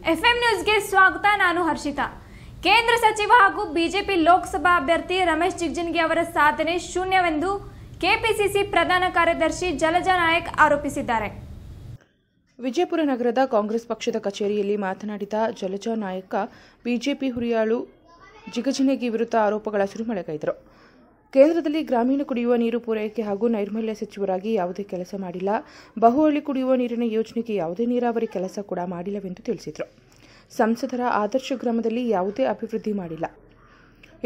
FM ನ್ಯೂಸ್ಗೆ ಸ್ವಾಗತ. ನಾನು ಹರ್ಷಿತಾ. ಕೇಂದ್ರ ಸಚಿವ ಹಾಗೂ ಬಿಜೆಪಿ ಲೋಕಸಭಾ ಅಭ್ಯರ್ಥಿ ರಮೇಶ್ ಜಿಗಜಿಣಗಿ ಅವರ ಸಾಧನೆ ಶೂನ್ಯವೆಂದು ಕೆಪಿಸಿಸಿ ಪ್ರಧಾನ ಕಾರ್ಯದರ್ಶಿ ಜಲಜಾ ನಾಯಕ್ ಆರೋಪಿಸಿದ್ದಾರೆ. ವಿಜಯಪುರ ನಗರದ ಕಾಂಗ್ರೆಸ್ ಪಕ್ಷದ ಕಚೇರಿಯಲ್ಲಿ ಮಾತನಾಡಿದ ಜಲಜಾ ನಾಯಕ, ಬಿಜೆಪಿ ಹುರಿಯಾಳು ಜಿಗಜಿಣಗಿ ವಿರುದ್ಧ ಆರೋಪಗಳ ಸುರಿಮಳೆಗೈದರು. ಕೇಂದ್ರದಲ್ಲಿ ಗ್ರಾಮೀಣ ಕುಡಿಯುವ ನೀರು ಪೂರೈಕೆ ಹಾಗೂ ನೈರ್ಮಲ್ಯ ಸಚಿವರಾಗಿ ಯಾವುದೇ ಕೆಲಸ ಮಾಡಿಲ್ಲ. ಬಹುಹಳ್ಳಿ ಕುಡಿಯುವ ನೀರಿನ ಯೋಜನೆಗೆ ಯಾವುದೇ ನೀರಾವರಿ ಕೆಲಸ ಕೂಡ ಮಾಡಿಲ್ಲವೆಂದು ತಿಳಿಸಿದರು. ಸಂಸದರ ಆದರ್ಶ ಗ್ರಾಮದಲ್ಲಿ ಯಾವುದೇ ಅಭಿವೃದ್ಧಿ ಮಾಡಿಲ್ಲ.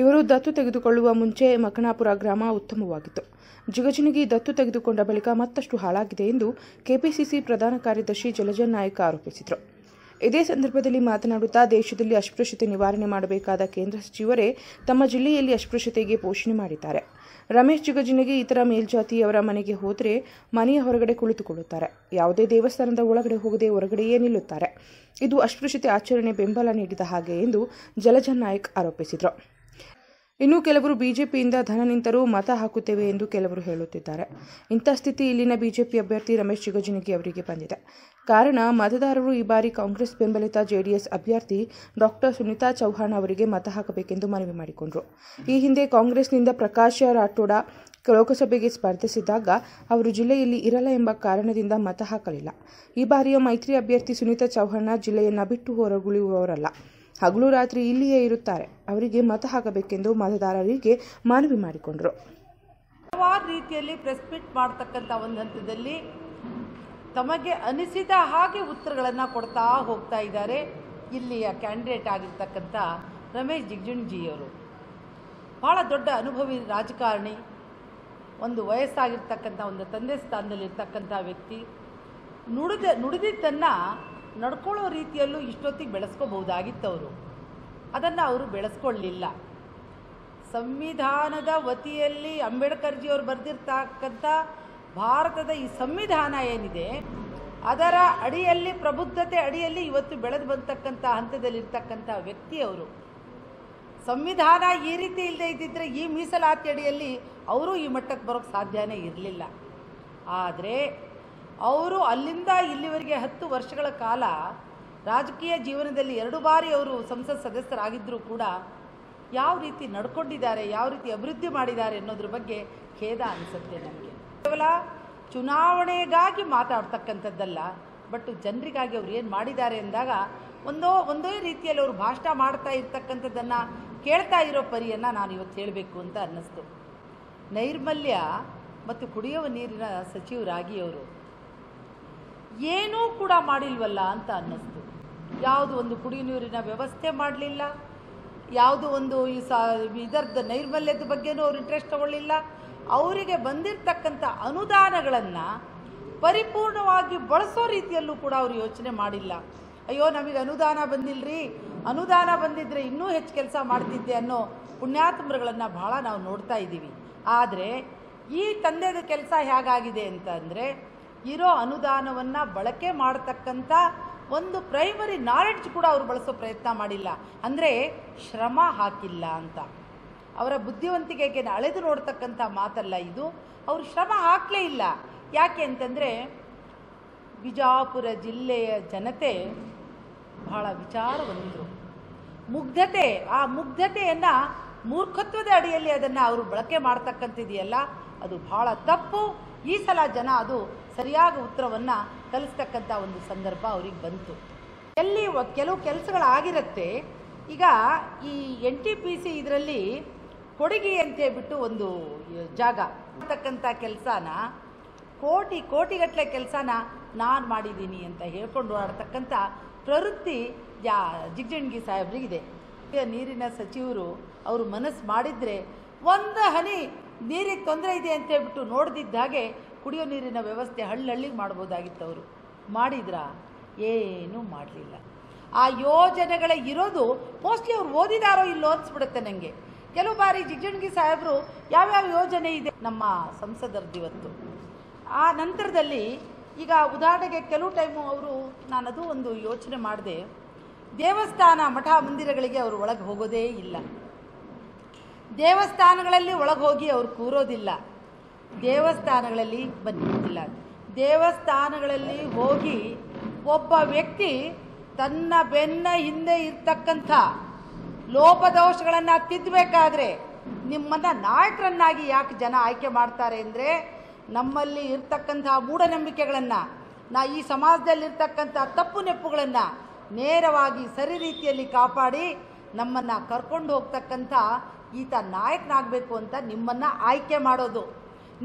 ಇವರು ದತ್ತು ತೆಗೆದುಕೊಳ್ಳುವ ಮುಂಚೆ ಮಕಣಾಪುರ ಗ್ರಾಮ ಉತ್ತಮವಾಗಿತ್ತು. ಜಿಗಜಿಣಗಿ ದತ್ತು ತೆಗೆದುಕೊಂಡ ಬಳಿಕ ಮತ್ತಷ್ಟು ಹಾಳಾಗಿದೆ ಎಂದು ಕೆಪಿಸಿಸಿ ಪ್ರಧಾನ ಕಾರ್ಯದರ್ಶಿ ಜಲಜಾ ನಾಯಕ ಆರೋಪಿಸಿದರು. ಇದೇ ಸಂದರ್ಭದಲ್ಲಿ ಮಾತನಾಡುತ್ತಾ, ದೇಶದಲ್ಲಿ ಅಸ್ಪೃಶ್ಯತೆ ನಿವಾರಣೆ ಮಾಡಬೇಕಾದ ಕೇಂದ್ರ ಸಚಿವರೇ ತಮ್ಮ ಜಿಲ್ಲೆಯಲ್ಲಿ ಅಸ್ಪೃಶ್ಯತೆಗೆ ಪೋಷಣೆ ಮಾಡಿದ್ದಾರೆ. ರಮೇಶ್ ಜಿಗಜಿಣಗಿ ಇತರ ಮೇಲ್ಜಾತಿಯವರ ಮನೆಗೆ ಹೋದರೆ ಮನೆಯ ಹೊರಗಡೆ ಕುಳಿತುಕೊಳ್ಳುತ್ತಾರೆ. ಯಾವುದೇ ದೇವಸ್ಥಾನದ ಒಳಗಡೆ ಹೋಗದೆ ಹೊರಗಡೆಯೇ ನಿಲ್ಲುತ್ತಾರೆ. ಇದು ಅಸ್ಪೃಶ್ಯತೆ ಆಚರಣೆ ಬೆಂಬಲ ನೀಡಿದ ಹಾಗೆ ಎಂದು ಜಲಜಾ ನಾಯಕ್ ಆರೋಪಿಸಿದರು. ಇನ್ನು ಕೆಲವರು ಬಿಜೆಪಿಯಿಂದ ಧನ ನಿಂತರೂ ಮತ ಹಾಕುತ್ತೇವೆ ಎಂದು ಕೆಲವರು ಹೇಳುತ್ತಿದ್ದಾರೆ. ಇಂಥ ಸ್ಥಿತಿ ಇಲ್ಲಿನ ಬಿಜೆಪಿ ಅಭ್ಯರ್ಥಿ ರಮೇಶ್ ಜಿಗಜಿಣಗಿ ಅವರಿಗೆ ಬಂದಿದೆ. ಕಾರಣ, ಮತದಾರರು ಈ ಬಾರಿ ಕಾಂಗ್ರೆಸ್ ಬೆಂಬಲಿತ ಜೆಡಿಎಸ್ ಅಭ್ಯರ್ಥಿ ಡಾ ಸುನೀತಾ ಚೌಹಾಣ್ ಅವರಿಗೆ ಮತ ಹಾಕಬೇಕೆಂದು ಮನವಿ ಮಾಡಿಕೊಂಡರು. ಈ ಹಿಂದೆ ಕಾಂಗ್ರೆಸ್ನಿಂದ ಪ್ರಕಾಶ್ ರಾಠೋಡ ಲೋಕಸಭೆಗೆ ಸ್ಪರ್ಧಿಸಿದಾಗ ಅವರು ಜಿಲ್ಲೆಯಲ್ಲಿ ಇರಲ್ಲ ಎಂಬ ಕಾರಣದಿಂದ ಮತ ಹಾಕಲಿಲ್ಲ. ಈ ಬಾರಿಯ ಮೈತ್ರಿ ಅಭ್ಯರ್ಥಿ ಸುನೀತಾ ಚೌಹಾಣ್ ಜಿಲ್ಲೆಯನ್ನು ಬಿಟ್ಟು ಹೊರಗುಳಿಯುವವರಲ್ಲ. ಹಗಲು ರಾತ್ರಿ ಇಲ್ಲಿಯೇ ಇರುತ್ತಾರೆ. ಅವರಿಗೆ ಮತ ಹಾಕಬೇಕೆಂದು ಮತದಾರರಿಗೆ ಮನವಿ ಮಾಡಿಕೊಂಡರು. ಹಲವಾರು ರೀತಿಯಲ್ಲಿ ಪ್ರೆಸ್ ಮೀಟ್ ಮಾಡತಕ್ಕಂಥ ಒಂದು ಹಂತದಲ್ಲಿ ತಮಗೆ ಅನಿಸಿದ ಹಾಗೆ ಉತ್ತರಗಳನ್ನು ಕೊಡ್ತಾ ಹೋಗ್ತಾ ಇದ್ದಾರೆ ಇಲ್ಲಿಯ ಕ್ಯಾಂಡಿಡೇಟ್ ಆಗಿರ್ತಕ್ಕಂಥ ರಮೇಶ್ ಜಿಗಜಿಣಗಿಯವರು. ಭಾಳ ದೊಡ್ಡ ಅನುಭವಿ ರಾಜಕಾರಣಿ, ಒಂದು ವಯಸ್ಸಾಗಿರ್ತಕ್ಕಂಥ ಒಂದು ತಂದೆ ಸ್ಥಾನದಲ್ಲಿರ್ತಕ್ಕಂಥ ವ್ಯಕ್ತಿ. ನುಡಿದಿದ್ದನ್ನು ನಡ್ಕೊಳ್ಳೋ ರೀತಿಯಲ್ಲೂ ಇಷ್ಟೊತ್ತಿಗೆ ಬೆಳೆಸ್ಕೋಬಹುದಾಗಿತ್ತವರು. ಅದನ್ನು ಅವರು ಬೆಳೆಸ್ಕೊಳ್ಳಲಿಲ್ಲ. ಸಂವಿಧಾನದ ವತಿಯಲ್ಲಿ ಅಂಬೇಡ್ಕರ್ಜಿಯವರು ಬರೆದಿರ್ತಕ್ಕಂಥ ಭಾರತದ ಈ ಸಂವಿಧಾನ ಏನಿದೆ, ಅದರ ಅಡಿಯಲ್ಲಿ, ಪ್ರಬುದ್ಧತೆ ಅಡಿಯಲ್ಲಿ ಇವತ್ತು ಬೆಳೆದು ಬಂತಕ್ಕಂಥ ಹಂತದಲ್ಲಿರ್ತಕ್ಕಂಥ ವ್ಯಕ್ತಿಯವರು. ಸಂವಿಧಾನ ಈ ರೀತಿ ಇಲ್ಲದೆ ಇದ್ದಿದ್ದರೆ ಈ ಮೀಸಲಾತಿ ಅಡಿಯಲ್ಲಿ ಅವರು ಈ ಮಟ್ಟಕ್ಕೆ ಬರೋಕ್ಕೆ ಸಾಧ್ಯನೇ ಇರಲಿಲ್ಲ. ಆದರೆ ಅವರು ಅಲ್ಲಿಂದ ಇಲ್ಲಿವರೆಗೆ 10 ವರ್ಷಗಳ ಕಾಲ ರಾಜಕೀಯ ಜೀವನದಲ್ಲಿ 2 ಬಾರಿ ಅವರು ಸಂಸತ್ ಸದಸ್ಯರಾಗಿದ್ದರೂ ಕೂಡ ಯಾವ ರೀತಿ ನಡ್ಕೊಂಡಿದ್ದಾರೆ, ಯಾವ ರೀತಿ ಅಭಿವೃದ್ಧಿ ಮಾಡಿದ್ದಾರೆ ಅನ್ನೋದ್ರ ಬಗ್ಗೆ ಖೇದ ಅನಿಸುತ್ತೆ ನಮಗೆ. ಕೇವಲ ಚುನಾವಣೆಗಾಗಿ ಮಾತಾಡ್ತಕ್ಕಂಥದ್ದಲ್ಲ, ಬಟ್ ಜನರಿಗಾಗಿ ಅವ್ರು ಏನು ಮಾಡಿದ್ದಾರೆ ಅಂದಾಗ ಒಂದೇ ರೀತಿಯಲ್ಲಿ ಅವರು ಭಾಷಣ ಮಾಡ್ತಾ ಇರ್ತಕ್ಕಂಥದ್ದನ್ನು ಕೇಳ್ತಾ ಇರೋ ಪರಿಯನ್ನು ನಾನು ಇವತ್ತು ಹೇಳಬೇಕು ಅಂತ ಅನ್ನಿಸ್ತು. ನೈರ್ಮಲ್ಯ ಮತ್ತು ಕುಡಿಯುವ ನೀರಿನ ಸಚಿವರಾಗಿ ಅವರು ಏನೂ ಕೂಡ ಮಾಡಿಲ್ವಲ್ಲ ಅಂತ ಅನ್ನಿಸ್ತು. ಯಾವುದು ಒಂದು ಕುಡಿಯುವ ನೀರಿನ ವ್ಯವಸ್ಥೆ ಮಾಡಲಿಲ್ಲ, ಯಾವುದು ಒಂದು ಇದರದ ನೈರ್ಮಲ್ಯದ ಬಗ್ಗೆನೂ ಅವ್ರು ಇಂಟ್ರೆಸ್ಟ್ ತಗೊಳ್ಳಿಲ್ಲ. ಅವರಿಗೆ ಬಂದಿರತಕ್ಕಂಥ ಅನುದಾನಗಳನ್ನು ಪರಿಪೂರ್ಣವಾಗಿ ಬಳಸೋ ರೀತಿಯಲ್ಲೂ ಕೂಡ ಅವರು ಯೋಚನೆ ಮಾಡಿಲ್ಲ. ಅಯ್ಯೋ ನಮಗೆ ಅನುದಾನ ಬಂದಿಲ್ಲರಿ, ಅನುದಾನ ಬಂದಿದ್ದರೆ ಇನ್ನೂ ಹೆಚ್ಚು ಕೆಲಸ ಮಾಡ್ತಿದ್ದೆ ಅನ್ನೋ ಪುಣ್ಯಾತ್ಮರುಗಳನ್ನು ಭಾಳ ನಾವು ನೋಡ್ತಾ ಇದ್ದೀವಿ. ಆದರೆ ಈ ತಂದೆದ ಕೆಲಸ ಹೇಗಾಗಿದೆ ಅಂತಂದರೆ, ಇರೋ ಅನುದಾನವನ್ನು ಬಳಕೆ ಮಾಡತಕ್ಕಂಥ ಒಂದು ಪ್ರೈಮರಿ ನಾಲೆಡ್ಜ್ ಕೂಡ ಅವರು ಬಳಸೋ ಪ್ರಯತ್ನ ಮಾಡಿಲ್ಲ. ಅಂದರೆ ಶ್ರಮ ಹಾಕಿಲ್ಲ ಅಂತ. ಅವರ ಬುದ್ಧಿವಂತಿಕೆಗೆ ಅಳೆದು ನೋಡ್ತಕ್ಕಂಥ ಮಾತಲ್ಲ ಇದು. ಅವರು ಶ್ರಮ ಹಾಕಲೇ ಇಲ್ಲ. ಯಾಕೆ ಅಂತಂದರೆ, ಬಿಜಾಪುರ ಜಿಲ್ಲೆಯ ಜನತೆ ಬಹಳ ವಿಚಾರವಂತರು. ಆ ಮುಗ್ಧತೆಯನ್ನು ಮೂರ್ಖತ್ವದ ಅಡಿಯಲ್ಲಿ ಅದನ್ನು ಅವರು ಬಳಕೆ ಮಾಡ್ತಕ್ಕಂಥದ್ದೆಯಲ್ಲ, ಅದು ಬಹಳ ತಪ್ಪು. ಈ ಸಲ ಜನ ಅದು ಸರಿಯಾದ ಉತ್ತರವನ್ನು ಕಲಿಸ್ತಕ್ಕಂಥ ಒಂದು ಸಂದರ್ಭ ಅವ್ರಿಗೆ ಬಂತು. ಕೆಲವು ಕೆಲಸಗಳಾಗಿರುತ್ತೆ. ಈಗ ಈ NTPC ಇದರಲ್ಲಿ ಕೊಡಗಿ ಅಂತ ಹೇಳ್ಬಿಟ್ಟು ಒಂದು ಜಾಗ ಅಂತಕ್ಕಂಥ ಕೆಲಸನ ಕೋಟಿಗಟ್ಟಲೆ ಕೆಲಸನ ನಾನು ಮಾಡಿದ್ದೀನಿ ಅಂತ ಹೇಳ್ಕೊಂಡು ಆಡ್ತಕ್ಕಂಥ ಪ್ರವೃತ್ತಿ ಜಿಗಜಿಣಗಿ ಸಾಹೇಬ್ರಿಗಿದೆ. ನೀರಿನ ಸಚಿವರು ಅವರು ಮನಸ್ಸು ಮಾಡಿದರೆ ಒಂದು ಹನಿ ನೀರಿಗೆ ತೊಂದರೆ ಇದೆ ಅಂತ ಹೇಳ್ಬಿಟ್ಟು ನೋಡ್ದಿದ್ದ ಹಾಗೆ ಕುಡಿಯೋ ನೀರಿನ ವ್ಯವಸ್ಥೆ ಹಳ್ಳಿಗೆ ಮಾಡ್ಬೋದಾಗಿತ್ತು. ಅವರು ಮಾಡಿದ್ರಾ? ಏನೂ ಮಾಡಲಿಲ್ಲ. ಆ ಯೋಜನೆಗಳೇ ಇರೋದು ಮೋಸ್ಟ್ಲಿ ಅವ್ರು ಓದಿದಾರೋ ಇಲ್ಲೋ ಅನಿಸ್ಬಿಡುತ್ತೆ ನನಗೆ. ಕೆಲವು ಬಾರಿ ಜಿಗಜಿಣಗಿ ಸಾಹೇಬರು ಯಾವ್ಯಾವ ಯೋಜನೆ ಇದೆ ನಮ್ಮ ಸಂಸದರದ್ದು ಇವತ್ತು. ಆ ನಂತರದಲ್ಲಿ ಈಗ ಉದಾಹರಣೆಗೆ ಕೆಲವು ಟೈಮು ನಾನು ಅದು ಒಂದು ಯೋಚನೆ ಮಾಡಿದೆ. ದೇವಸ್ಥಾನ ಮಠ ಮಂದಿರಗಳಿಗೆ ಅವರು ಒಳಗೆ ಹೋಗೋದೇ ಇಲ್ಲ. ದೇವಸ್ಥಾನಗಳಲ್ಲಿ ಒಳಗೆ ಹೋಗಿ ಅವರು ಕೂರೋದಿಲ್ಲ. ದೇವಸ್ಥಾನಗಳಲ್ಲಿ ಬಂದಿಲ್ಲ. ದೇವಸ್ಥಾನಗಳಲ್ಲಿ ಹೋಗಿ ಒಬ್ಬ ವ್ಯಕ್ತಿ ತನ್ನ ಬೆನ್ನ ಹಿಂದೆ ಇರ್ತಕ್ಕಂಥ ಲೋಪದೋಷಗಳನ್ನು ತಿದ್ದಬೇಕಾದ್ರೆ ನಿಮ್ಮನ್ನು ನಾಯಕರನ್ನಾಗಿ ಯಾಕೆ ಜನ ಆಯ್ಕೆ ಮಾಡ್ತಾರೆ ಅಂದರೆ, ನಮ್ಮಲ್ಲಿ ಇರ್ತಕ್ಕಂಥ ಮೂಢನಂಬಿಕೆಗಳನ್ನು, ಈ ಸಮಾಜದಲ್ಲಿರ್ತಕ್ಕಂಥ ತಪ್ಪು ನೆಪ್ಪುಗಳನ್ನು ನೇರವಾಗಿ ಸರಿ ರೀತಿಯಲ್ಲಿ ಕಾಪಾಡಿ ನಮ್ಮನ್ನು ಕರ್ಕೊಂಡು ಹೋಗ್ತಕ್ಕಂಥ ಈತ ನಾಯಕನಾಗಬೇಕು ಅಂತ ನಿಮ್ಮನ್ನು ಆಯ್ಕೆ ಮಾಡೋದು.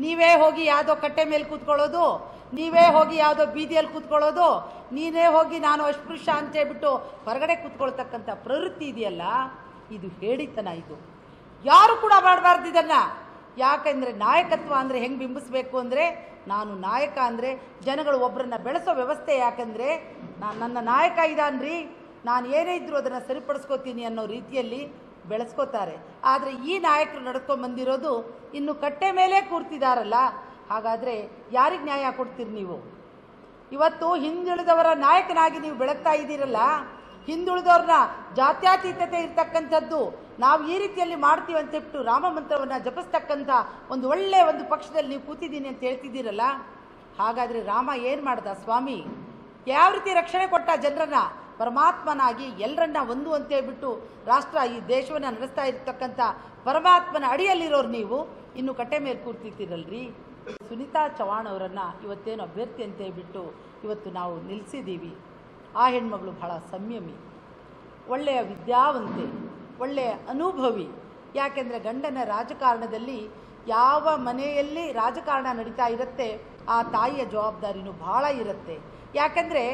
ನೀವೇ ಹೋಗಿ ಯಾವುದೋ ಕಟ್ಟೆ ಮೇಲೆ ಕೂತ್ಕೊಳ್ಳೋದು, ನೀವೇ ಹೋಗಿ ಯಾವುದೋ ಬೀದಿಯಲ್ಲಿ ಕೂತ್ಕೊಳ್ಳೋದು, ನೀನೇ ಹೋಗಿ ನಾನು ಅಸ್ಪೃಶ್ಯ ಅಂತ ಹೇಳ್ಬಿಟ್ಟು ಹೊರಗಡೆ ಕೂತ್ಕೊಳ್ತಕ್ಕಂಥ ಪ್ರವೃತ್ತಿ ಇದೆಯಲ್ಲ, ಇದು ಹೇಳಿತನ. ಇದು ಯಾರು ಕೂಡ ಮಾಡಬಾರ್ದು ಇದನ್ನು. ಯಾಕೆಂದರೆ ನಾಯಕತ್ವ ಅಂದರೆ ಹೆಂಗೆ ಬಿಂಬಿಸಬೇಕು ಅಂದರೆ, ನಾನು ನಾಯಕ ಅಂದರೆ ಜನಗಳು ಒಬ್ಬರನ್ನ ಬೆಳೆಸೋ ವ್ಯವಸ್ಥೆ. ಯಾಕಂದರೆ ನನ್ನ ನಾಯಕ ಇದ್ದಾನ್ರಿ, ನಾನು ಏನೇ ಇದ್ದರೂ ಅದನ್ನು ಸರಿಪಡಿಸ್ಕೋತೀನಿ ಅನ್ನೋ ರೀತಿಯಲ್ಲಿ ಬೆಳೆಸ್ಕೋತಾರೆ. ಆದರೆ ಈ ನಾಯಕರು ನಡ್ಕೊಂಡು ಬಂದಿರೋದು ಇನ್ನು ಕಟ್ಟೆ ಮೇಲೆ ಕೂರ್ತಿದಾರಲ್ಲ, ಹಾಗಾದರೆ ಯಾರಿಗೆ ನ್ಯಾಯ ಕೊಡ್ತೀರಿ ನೀವು? ಇವತ್ತು ಹಿಂದುಳಿದವರ ನಾಯಕನಾಗಿ ನೀವು ಬೆಳಗ್ತಾ ಇದ್ದೀರಲ್ಲ, ಹಿಂದುಳಿದವ್ರನ್ನ ಜಾತ್ಯತೀತತೆ ಇರ್ತಕ್ಕಂಥದ್ದು ನಾವು ಈ ರೀತಿಯಲ್ಲಿ ಮಾಡ್ತೀವಿ ಅಂತ ಹೇಳ್ಬಿಟ್ಟು ರಾಮ ಮಂತ್ರವನ್ನು ಜಪಿಸ್ತಕ್ಕಂಥ ಒಂದು ಒಳ್ಳೆಯ ಒಂದು ಪಕ್ಷದಲ್ಲಿ ನೀವು ಕೂತಿದ್ದೀನಿ ಅಂತ ಹೇಳ್ತಿದ್ದೀರಲ್ಲ, ಹಾಗಾದರೆ ರಾಮ ಏನು ಮಾಡ್ದ ಸ್ವಾಮಿ? ಯಾವ ರೀತಿ ರಕ್ಷಣೆ ಕೊಟ್ಟ ಜನರನ್ನ? ಪರಮಾತ್ಮನಾಗಿ ಎಲ್ಲರನ್ನ ಒಂದು ಅಂತ ಹೇಳ್ಬಿಟ್ಟು ರಾಷ್ಟ್ರ ಈ ದೇಶವನ್ನು ನಡೆಸ್ತಾ ಇರ್ತಕ್ಕಂಥ ಪರಮಾತ್ಮನ ಅಡಿಯಲ್ಲಿರೋರು ನೀವು ಇನ್ನು ಕಟ್ಟೆ ಮೇಲೆ ಕೂರ್ತಿರ್ತೀರಲ್ರಿ. ಸುನೀತಾ ಚವ್ಹಾಣ್ ಅವರನ್ನು ಇವತ್ತೇನು ಅಭ್ಯರ್ಥಿ ಅಂತ ಹೇಳ್ಬಿಟ್ಟು ಇವತ್ತು ನಾವು ನಿಲ್ಲಿಸಿದ್ದೀವಿ. ಆ ಹೆಣ್ಮಗಳು ಬಹಳ ಸಂಯಮಿ, ಒಳ್ಳೆಯ ವಿದ್ಯಾವಂತೆ, ಒಳ್ಳೆಯ ಅನುಭವಿ. ಯಾಕೆಂದರೆ ಗಂಡನ ರಾಜಕಾರಣದಲ್ಲಿ ಯಾವ ಮನೆಯಲ್ಲಿ ರಾಜಕಾರಣ ನಡೀತಾ ಇರುತ್ತೆ ಆ ತಾಯಿಯ ಜವಾಬ್ದಾರಿನೂ ಭಾಳ ಇರುತ್ತೆ. ಯಾಕೆಂದರೆ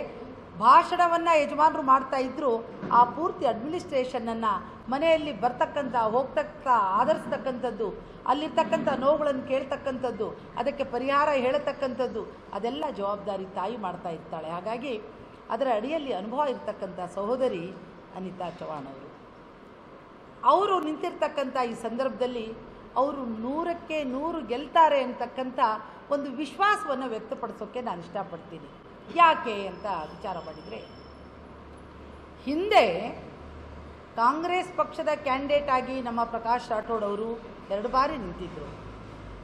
ಭಾಷಣವನ್ನು ಯಜಮಾನರು ಮಾಡ್ತಾ ಇದ್ದರು, ಆ ಪೂರ್ತಿ ಅಡ್ಮಿನಿಸ್ಟ್ರೇಷನನ್ನು ಮನೆಯಲ್ಲಿ ಬರ್ತಕ್ಕಂಥ ಆಧರಿಸ್ತಕ್ಕಂಥದ್ದು, ಅಲ್ಲಿರ್ತಕ್ಕಂಥ ನೋವುಗಳನ್ನು ಕೇಳ್ತಕ್ಕಂಥದ್ದು, ಅದಕ್ಕೆ ಪರಿಹಾರ ಹೇಳತಕ್ಕಂಥದ್ದು, ಅದೆಲ್ಲ ಜವಾಬ್ದಾರಿ ತಾಯಿ ಮಾಡ್ತಾ ಇರ್ತಾಳೆ. ಹಾಗಾಗಿ ಅದರ ಅಡಿಯಲ್ಲಿ ಅನುಭವ ಇರ್ತಕ್ಕಂಥ ಸಹೋದರಿ ಅನಿತಾ ಚವ್ಹಾಣ್ ಅವರು ನಿಂತಿರ್ತಕ್ಕಂಥ ಈ ಸಂದರ್ಭದಲ್ಲಿ ಅವರು 100ಕ್ಕೆ 100 ಗೆಲ್ತಾರೆ ಅಂತಕ್ಕಂಥ ಒಂದು ವಿಶ್ವಾಸವನ್ನು ವ್ಯಕ್ತಪಡಿಸೋಕ್ಕೆ ನಾನು ಇಷ್ಟಪಡ್ತೀನಿ. ಯಾಕೆ ಅಂತ ವಿಚಾರ ಮಾಡಿದರೆ, ಹಿಂದೆ ಕಾಂಗ್ರೆಸ್ ಪಕ್ಷದ ಕ್ಯಾಂಡಿಡೇಟ್ ಆಗಿ ನಮ್ಮ ಪ್ರಕಾಶ್ ರಾಠೋಡ್ ಅವರು 2 ಬಾರಿ ನಿಂತಿದ್ದರು.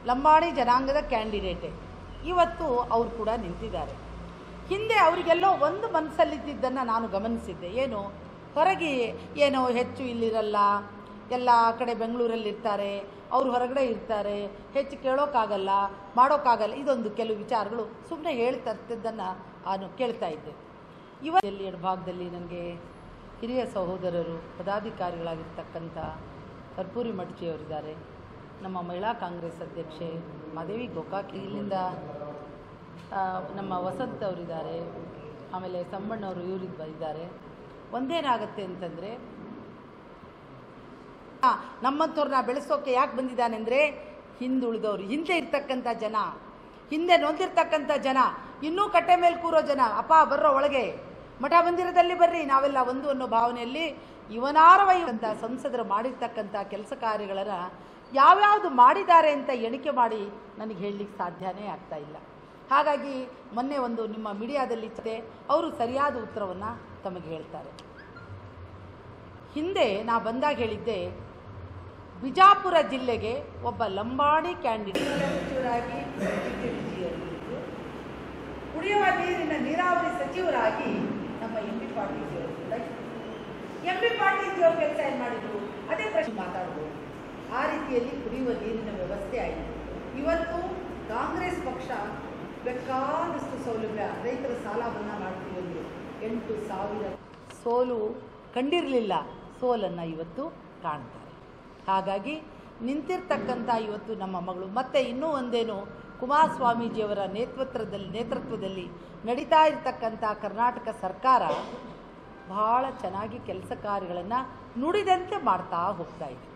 ಲಂಬಾಣಿ ಜನಾಂಗದ ಕ್ಯಾಂಡಿಡೇಟೇ. ಇವತ್ತು ಅವರು ಕೂಡ ನಿಂತಿದ್ದಾರೆ. ಹಿಂದೆ ಅವರಿಗೆಲ್ಲೋ ಒಂದು ಮನಸ್ಸಲ್ಲಿದ್ದನ್ನು ನಾನು ಗಮನಿಸಿದ್ದೆ. ಏನು, ಹೊರಗೆ ಏನೋ ಹೆಚ್ಚು ಇಲ್ಲಿರಲ್ಲ, ಎಲ್ಲ ಕಡೆ ಬೆಂಗಳೂರಲ್ಲಿರ್ತಾರೆ, ಅವರು ಹೊರಗಡೆ ಇರ್ತಾರೆ, ಹೆಚ್ಚು ಕೇಳೋಕ್ಕಾಗಲ್ಲ, ಮಾಡೋಕ್ಕಾಗಲ್ಲ, ಇದೊಂದು ಕೆಲವು ವಿಚಾರಗಳು ಸುಮ್ಮನೆ ಹೇಳ್ತಿದ್ದನ್ನು ನಾನು ಕೇಳ್ತಾ ಇದ್ದೆ. ಇವತ್ತು ಎಡಭಾಗದಲ್ಲಿ ನನಗೆ ಹಿರಿಯ ಸಹೋದರರು ಪದಾಧಿಕಾರಿಗಳಾಗಿರ್ತಕ್ಕಂಥ ಕರ್ಪೂರಿ ಮಡ್ಚಿಯವರಿದ್ದಾರೆ, ನಮ್ಮ ಮಹಿಳಾ ಕಾಂಗ್ರೆಸ್ ಅಧ್ಯಕ್ಷೆ ಮಾದೇವಿ ಗೋಕಾಕ್, ಇಲ್ಲಿಂದ ನಮ್ಮ ವಸಂತ್ ಅವರಿದ್ದಾರೆ, ಆಮೇಲೆ ಸಮ್ಮಣ್ಣವರು ಇದ್ದಾರೆ. ಒಂದೇನಾಗತ್ತೆ ಅಂತಂದರೆ, ನಮ್ಮಂಥವ್ರನ್ನ ಬೆಳೆಸೋಕೆ ಯಾಕೆ ಬಂದಿದ್ದಾನೆ ಅಂದರೆ, ಹಿಂದುಳಿದವರು, ಹಿಂದೆ ಇರ್ತಕ್ಕಂಥ ಜನ, ಹಿಂದೆ ನೊಂದಿರ್ತಕ್ಕಂಥ ಜನ, ಇನ್ನೂ ಕಟ್ಟೆ ಮೇಲೆ ಕೂರೋ ಜನ, ಅಪ್ಪ ಬರ್ರೋ ಒಳಗೆ, ಮಠ ಮಂದಿರದಲ್ಲಿ ಬರ್ರಿ, ನಾವೆಲ್ಲ ಒಂದು ಅನ್ನೋ ಭಾವನೆಯಲ್ಲಿ ಇವನಾರವೈ ಅಂತ ಸಂಸದರು ಮಾಡಿರ್ತಕ್ಕಂಥ ಕೆಲಸ ಕಾರ್ಯಗಳನ್ನು ಯಾವ್ಯಾವುದು ಮಾಡಿದ್ದಾರೆ ಅಂತ ಎಣಿಕೆ ಮಾಡಿ ನನಗೆ ಹೇಳಲಿಕ್ಕೆ ಸಾಧ್ಯನೇ ಆಗ್ತಾ ಇಲ್ಲ. ಹಾಗಾಗಿ ಮೊನ್ನೆ ಒಂದು ನಿಮ್ಮ ಮೀಡಿಯಾದಲ್ಲಿ ಅವರು ಸರಿಯಾದ ಉತ್ತರವನ್ನು ತಮಗೆ ಹೇಳ್ತಾರೆ. ಹಿಂದೆ ನಾ ಬಂದಾಗ ಹೇಳಿದ್ದೆ, ಬಿಜಾಪುರ ಜಿಲ್ಲೆಗೆ ಒಬ್ಬ ಲಂಬಾಣಿ ಕ್ಯಾಂಡಿಡೇಟ್ ಸಚಿವರಾಗಿ ಕುಡಿಯುವ ನೀರಿನ ನೀರಾವರಿ ಸಚಿವರಾಗಿ ನಮ್ಮ ಎಂ ಬಿ ಪಾಟೀಲ್ಜಿಯವರು ಎಂ ಬಿ ಪಾಟೀಲ್ಜಿಯವರು ಕೆಲಸ ಏನು ಮಾಡಿದ್ರು ಅದೇ ಪ್ರಶ್ನೆ ಮಾತಾಡ್ಬೋದು. ಆ ರೀತಿಯಲ್ಲಿ ಕುಡಿಯುವ ನೀರಿನ ವ್ಯವಸ್ಥೆ ಆಯಿತು. ಇವತ್ತು ಕಾಂಗ್ರೆಸ್ ಪಕ್ಷ ಬೇಕಾದಷ್ಟು ಸೌಲಭ್ಯ, ರೈತರ ಸಾಲ ಮನ್ನಾ ಮಾಡ್ತೀವಿ ಅಂದರು, 8,000 ಸೋಲು ಕಂಡಿರಲಿಲ್ಲ, ಸೋಲನ್ನು ಇವತ್ತು ಕಾಣ್ತಾರೆ. ಹಾಗಾಗಿ ನಿಂತಿರ್ತಕ್ಕಂಥ ಇವತ್ತು ನಮ್ಮ ಮಗಳು. ಮತ್ತು ಇನ್ನೂ ಒಂದೇನು, ಕುಮಾರಸ್ವಾಮೀಜಿಯವರ ನೇತೃತ್ವದಲ್ಲಿ ನಡೀತಾ ಇರತಕ್ಕಂಥ ಕರ್ನಾಟಕ ಸರ್ಕಾರ ಬಹಳ ಚೆನ್ನಾಗಿ ಕೆಲಸ ಕಾರ್ಯಗಳನ್ನು ನುಡಿದಂತೆ ಮಾಡ್ತಾ ಹೋಗ್ತಾ ಇದೆ.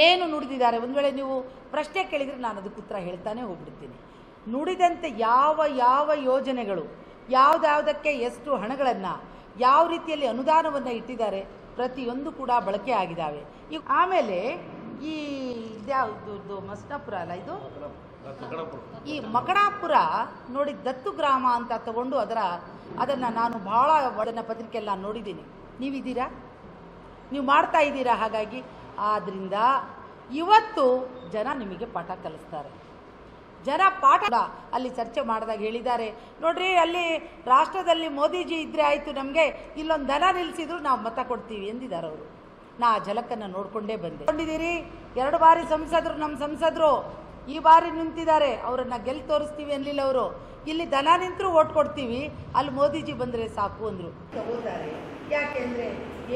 ಏನು ನುಡಿದಿದ್ದಾರೆ, ಒಂದು ವೇಳೆ ನೀವು ಪ್ರಶ್ನೆ ಕೇಳಿದರೆ ನಾನು ಅದಕ್ಕೆ ಉತ್ತರ ಹೇಳ್ತಾನೆ ಹೋಗ್ಬಿಡ್ತೀನಿ. ನುಡಿದಂತೆ ಯಾವ ಯಾವ ಯೋಜನೆಗಳು, ಯಾವುದ್ಯಾವುದಕ್ಕೆ ಎಷ್ಟು ಹಣಗಳನ್ನು, ಯಾವ ರೀತಿಯಲ್ಲಿ ಅನುದಾನವನ್ನು ಇಟ್ಟಿದ್ದಾರೆ, ಪ್ರತಿಯೊಂದು ಕೂಡ ಬಳಕೆ ಆಗಿದ್ದಾವೆ. ಈಗ ಆಮೇಲೆ ಈ ಇದ್ಯಾವುದು ಮಸ್ನಾಪುರ ಅಲ್ಲ, ಇದು ಈ ಮಕಡಾಪುರ ನೋಡಿ, ದತ್ತು ಗ್ರಾಮ ಅಂತ ತಗೊಂಡು ಅದನ್ನು ನಾನು ಭಾಳ ಅದನ್ನು ಪತ್ರಿಕೆಯಲ್ಲಿ ನಾನು ನೋಡಿದ್ದೀನಿ. ನೀವಿದ್ದೀರಾ, ನೀವು ಮಾಡ್ತಾ ಇದ್ದೀರಾ. ಹಾಗಾಗಿ ಆದ್ದರಿಂದ ಇವತ್ತು ಜನ ನಿಮಗೆ ಪಾಠ ಕಲಿಸ್ತಾರೆ. ಜನ ಪಾಠ ಅಲ್ಲಿ ಚರ್ಚೆ ಮಾಡಿದಾಗ ಹೇಳಿದ್ದಾರೆ. ನೋಡ್ರಿ, ಅಲ್ಲಿ ರಾಷ್ಟ್ರದಲ್ಲಿ ಮೋದಿಜಿ ಇದ್ರೆ ಆಯಿತು, ನಮಗೆ ಇಲ್ಲೊಂದು ದನ ನಿಲ್ಲಿಸಿದ್ರು ನಾವು ಮತ ಕೊಡ್ತೀವಿ ಎಂದಿದ್ದಾರೆ ಅವರು. ನಾ ಆ ಝಲಕನ್ನು ನೋಡಿಕೊಂಡೇ ಬಂದೆ. ಕೊಂಡಿದ್ದೀರಿ, 2 ಬಾರಿ ಸಂಸದರು, ನಮ್ಮ ಸಂಸದರು ಈ ಬಾರಿ ನಿಂತಿದ್ದಾರೆ, ಅವರನ್ನು ಗೆಲ್ಲಿ ತೋರಿಸ್ತೀವಿ ಅನ್ನಲಿಲ್ಲ ಅವರು. ಇಲ್ಲಿ ದನ ನಿಂತರೂ ಓಟ್ ಕೊಡ್ತೀವಿ, ಅಲ್ಲಿ ಮೋದಿಜಿ ಬಂದರೆ ಸಾಕು ಅಂದರು. ತಗೋತಾರೆ, ಯಾಕೆಂದರೆ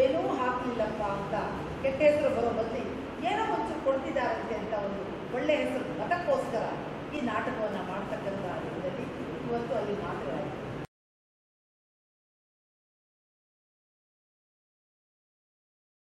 ಏನೂ ಹಾಕಲಿಲ್ಲಪ್ಪ ಅಂತ ಕೆಟ್ಟ ಹೆಸರು ಬರೋ ಬದಲಿ ಏನೋ ಒಂಚೂರು ಕೊಡ್ತಿದ್ದಾರಂತೆ ಅಂತ ಒಂದು ಒಳ್ಳೆಯ ಹೆಸರು ಮತಕ್ಕೋಸ್ಕರ ಈ ನಾಟಕವನ್ನು ಮಾಡ್ತಕ್ಕಂಥ ಇದರಲ್ಲಿ ಇವತ್ತು ಅಲ್ಲಿ